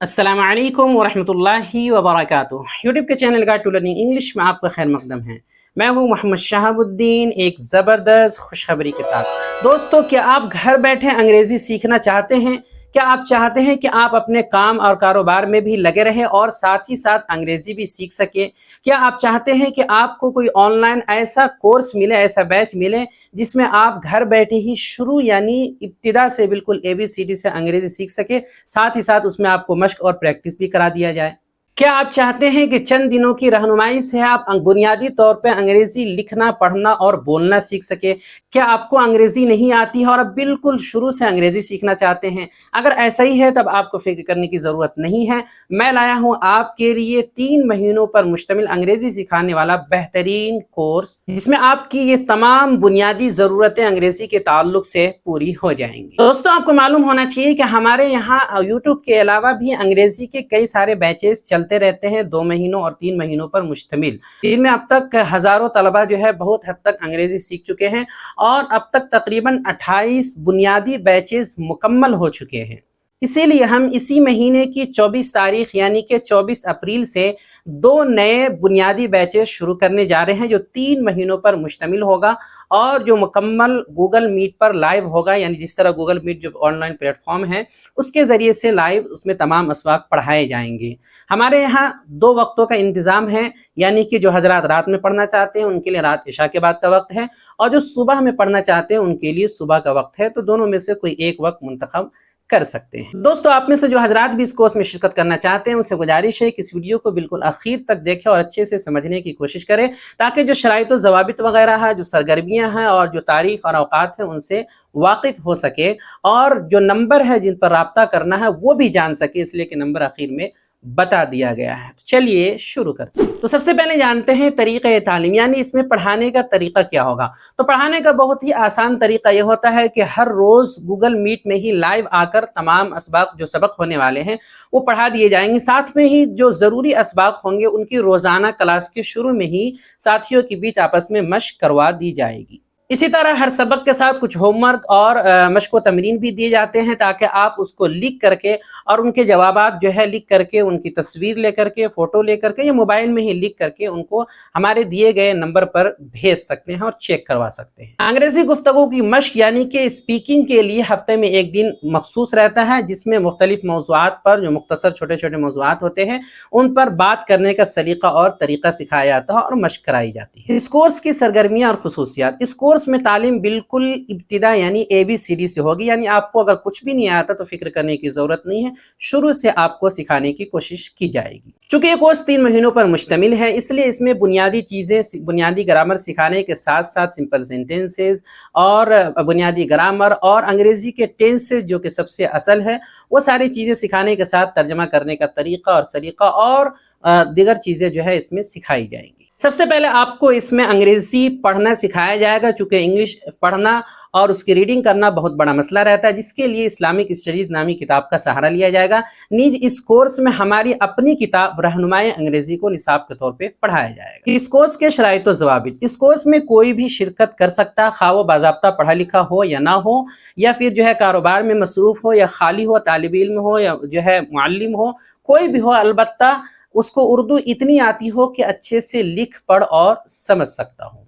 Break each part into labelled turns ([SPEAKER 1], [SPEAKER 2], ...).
[SPEAKER 1] अस्सलाम वालेकुम वरहमतुल्लाहि वबरकातुह। यूट्यूब के channel guide to learning English में आपका खैर मकदम है। मैं हूँ मोहम्मद शहाबुद्दीन, एक ज़बरदस्त खुशखबरी के साथ। दोस्तों, क्या आप घर बैठे अंग्रेज़ी सीखना चाहते हैं? क्या आप चाहते हैं कि आप अपने काम और कारोबार में भी लगे रहें और साथ ही साथ अंग्रेज़ी भी सीख सकें? क्या आप चाहते हैं कि आपको कोई ऑनलाइन ऐसा कोर्स मिले, ऐसा बैच मिले जिसमें आप घर बैठे ही शुरू यानी इब्तिदा से बिल्कुल ABCD से अंग्रेज़ी सीख सके, साथ ही साथ उसमें आपको मश्क और प्रैक्टिस भी करा दिया जाए? क्या आप चाहते हैं कि चंद दिनों की रहनुमाई से आप बुनियादी तौर पे अंग्रेजी लिखना, पढ़ना और बोलना सीख सके? क्या आपको अंग्रेजी नहीं आती है और आप बिल्कुल शुरू से अंग्रेजी सीखना चाहते हैं? अगर ऐसा ही है तब आपको फिक्र करने की ज़रूरत नहीं है। मैं लाया हूँ आपके लिए 3 महीनों पर मुश्तमिल अंग्रेजी सिखाने वाला बेहतरीन कोर्स, जिसमें आपकी ये तमाम बुनियादी ज़रूरतें अंग्रेजी के ताल्लुक से पूरी हो जाएंगी। दोस्तों, आपको मालूम होना चाहिए कि हमारे यहाँ यूट्यूब के अलावा भी अंग्रेजी के कई सारे बैचेस चलते रहते हैं, 2 महीनों और 3 महीनों पर मुश्तमिल। इनमें अब तक हजारों तलबा जो है बहुत हद तक अंग्रेजी सीख चुके हैं और अब तक तकरीबन 28 बुनियादी बैचेस मुकम्मल हो चुके हैं। इसीलिए हम इसी महीने की 24 तारीख यानी कि 24 अप्रैल से 2 नए बुनियादी बैचेस शुरू करने जा रहे हैं, जो 3 महीनों पर मुश्तमिल होगा और जो मुकम्मल गूगल मीट पर लाइव होगा। यानी जिस तरह गूगल मीट जो ऑनलाइन प्लेटफॉर्म है उसके ज़रिए से लाइव उसमें तमाम असबाक पढ़ाए जाएंगे। हमारे यहाँ 2 वक्तों का इंतज़ाम है, यानी कि जो हजरात रात में पढ़ना चाहते हैं उनके लिए रात इशा के बाद का वक्त है, और जो सुबह में पढ़ना चाहते हैं उनके लिए सुबह का वक्त है। तो दोनों में से कोई एक वक्त मुंतखब कर सकते हैं। दोस्तों, आप में से जो हजरात भी इस कोर्स में शिरकत करना चाहते हैं उनसे गुजारिश है कि इस वीडियो को बिल्कुल आखिर तक देखें और अच्छे से समझने की कोशिश करें, ताकि जो शराइत व ज़वाबित वगैरह है, जो सरगर्मियां हैं और जो तारीख और औकात हैं उनसे वाकिफ हो सके, और जो नंबर है जिन पर राब्ता करना है वो भी जान सके, इसलिए कि नंबर आखिर में बता दिया गया है। तो चलिए शुरू करते हैं। तो सबसे पहले जानते हैं तरीक़े तालीम, यानी इसमें पढ़ाने का तरीका क्या होगा। तो पढ़ाने का बहुत ही आसान तरीका यह होता है कि हर रोज़ गूगल मीट में ही लाइव आकर तमाम असबाक जो सबक होने वाले हैं वो पढ़ा दिए जाएंगे। साथ में ही जो ज़रूरी असबाक होंगे उनकी रोज़ाना क्लास के शुरू में ही साथियों के बीच आपस में मश्क करवा दी जाएगी। इसी तरह हर सबक के साथ कुछ होमवर्क और मश्क व तमरीन भी दिए जाते हैं, ताकि आप उसको लिख करके और उनके जवाबात जो है लिख करके, उनकी तस्वीर लेकर के, फ़ोटो लेकर के या मोबाइल में ही लिख करके उनको हमारे दिए गए नंबर पर भेज सकते हैं और चेक करवा सकते हैं। अंग्रेज़ी गुफ्तगू की मश्क यानी कि स्पीकिंग के लिए हफ्ते में 1 दिन मखसूस रहता है, जिसमें मुख्तलिफ मौज़ूआत पर, जो मुख्तसर छोटे छोटे मौज़ूआत होते हैं उन पर बात करने का सलीका और तरीका सिखाया जाता है और मश्क कराई जाती है। इस कोर्स की सरगर्मियाँ और खुसूसियात। इस कोर्स में तालीम बिल्कुल इब्तिदा यानी ABCD से होगी, यानी आपको अगर कुछ भी नहीं आता तो फिक्र करने की ज़रूरत नहीं है, शुरू से आपको सिखाने की कोशिश की जाएगी। चूँकि ये कोर्स 3 महीनों पर मुश्तमिल है, इसलिए इसमें बुनियादी चीज़ें, बुनियादी ग्रामर सिखाने के साथ साथ सिंपल सेंटेंसेस और बुनियादी ग्रामर और अंग्रेज़ी के टेंसेस जो कि सबसे असल है, वो सारी चीज़ें सिखाने के साथ तर्जमा करने का तरीका और सलीका और दीगर चीज़ें जो है इसमें सिखाई जाएंगी। सबसे पहले आपको इसमें अंग्रेज़ी पढ़ना सिखाया जाएगा, चूँकि इंग्लिश पढ़ना और उसकी रीडिंग करना बहुत बड़ा मसला रहता है, जिसके लिए इस्लामिक स्टडीज़ नामी किताब का सहारा लिया जाएगा। नीज इस कोर्स में हमारी अपनी किताब रहनुमाए अंग्रेज़ी को निसाब के तौर पे पढ़ाया जाएगा। इस कोर्स के शराइत व ज़वाबित। इस कोर्स में कोई भी शिरकत कर सकता, खा वो बाज़ाब्ता पढ़ा लिखा हो या ना हो, या फिर जो है कारोबार में मसरूफ़ हो या खाली हो, तालिब इल्म हो या जो है मुअल्लिम हो, कोई भी हो, अलबत्ता उसको उर्दू इतनी आती हो कि अच्छे से लिख पढ़ और समझ सकता हो।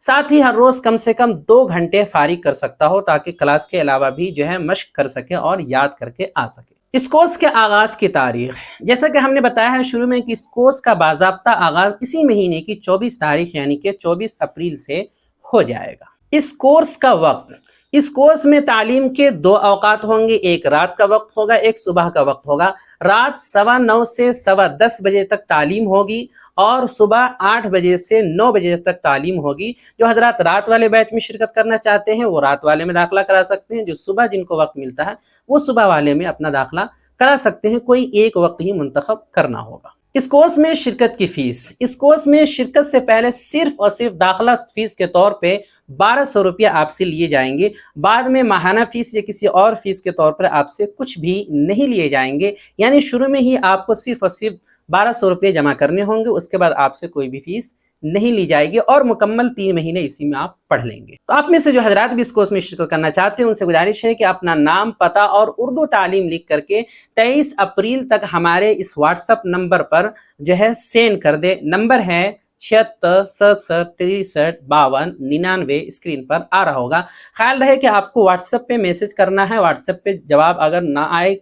[SPEAKER 1] साथ ही हर रोज़ कम से कम 2 घंटे फारिग कर सकता हो, ताकि क्लास के अलावा भी जो है मश्क कर सके और याद करके आ सके। इस कोर्स के आगाज़ की तारीख, जैसा कि हमने बताया है शुरू में कि इस कोर्स का बाज़ाब्ता आगाज़ इसी महीने की 24 तारीख यानी कि 24 अप्रैल से हो जाएगा। इस कोर्स का वक्त, इस कोर्स में तालीम के 2 औकात होंगे, एक रात का वक्त होगा, एक सुबह का वक्त होगा। रात 9:15 से 10:15 बजे तक तालीम होगी और सुबह 8 बजे से 9 बजे तक तालीम होगी। जो हजरात रात वाले बैच में शिरकत करना चाहते हैं वो रात वाले में दाखिला करा सकते हैं, जो सुबह जिनको वक्त मिलता है वो सुबह वाले में अपना दाखिला करा सकते हैं। कोई एक वक्त ही मुंतखब करना होगा। इस कोर्स में शिरकत की फ़ीस, इस कोर्स में शिरकत से पहले सिर्फ और सिर्फ दाखिला फ़ीस के तौर पे 1200 रुपया आपसे लिए जाएंगे। बाद में माहाना फ़ीस या किसी और फ़ीस के तौर पर आपसे कुछ भी नहीं लिए जाएंगे, यानी शुरू में ही आपको सिर्फ और सिर्फ 1200 रुपये जमा करने होंगे, उसके बाद आपसे कोई भी फ़ीस نہیں لی جائے گی اور مکمل 3 مہینے اسی میں آپ پڑھ لیں گے۔ تو آپ میں سے جو حضرات بھی اس کورس میں شرکت کرنا چاہتے ہیں ان سے گزارش ہے کہ اپنا نام، پتہ اور اردو تعلیم لکھ کر کے 23 اپریل تک ہمارے اس واٹس ایپ نمبر پر جو ہے سینڈ کر دے۔ نمبر ہے 76 67 63 52 99، اسکرین پر آ رہا ہوگا۔ خیال رہے کہ آپ کو واٹس ایپ پہ میسج کرنا ہے، واٹس ایپ پہ جواب اگر نہ آئے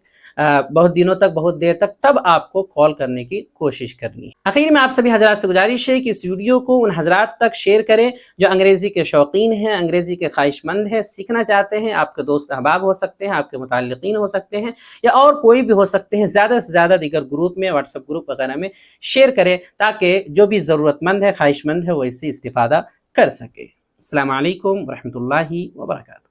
[SPEAKER 1] بہت دنوں تک، بہت دیر تک، تب آپ کو کال کرنے کی کوشش کرنی ہے۔ آخر میں آپ سبھی حضرات سے گزارش ہے کہ اس ویڈیو کو ان حضرات تک شیئر کریں جو انگریزی کے شوقین ہیں، انگریزی کے خواہش مند ہیں، سیکھنا چاہتے ہیں۔ آپ کے دوست احباب ہو سکتے ہیں، آپ کے متعلقین ہو سکتے ہیں، یا اور کوئی بھی ہو سکتے ہیں۔ زیادہ سے زیادہ دیگر گروپ میں، واٹس ایپ گروپ وغیرہ میں شیئر کریں تاکہ جو بھی ضرورت مند ہے، خواہش مند ہے، وہ اس سے استفادہ کر سکے۔ السلام علیکم ورحمۃ اللہ وبرکاتہ۔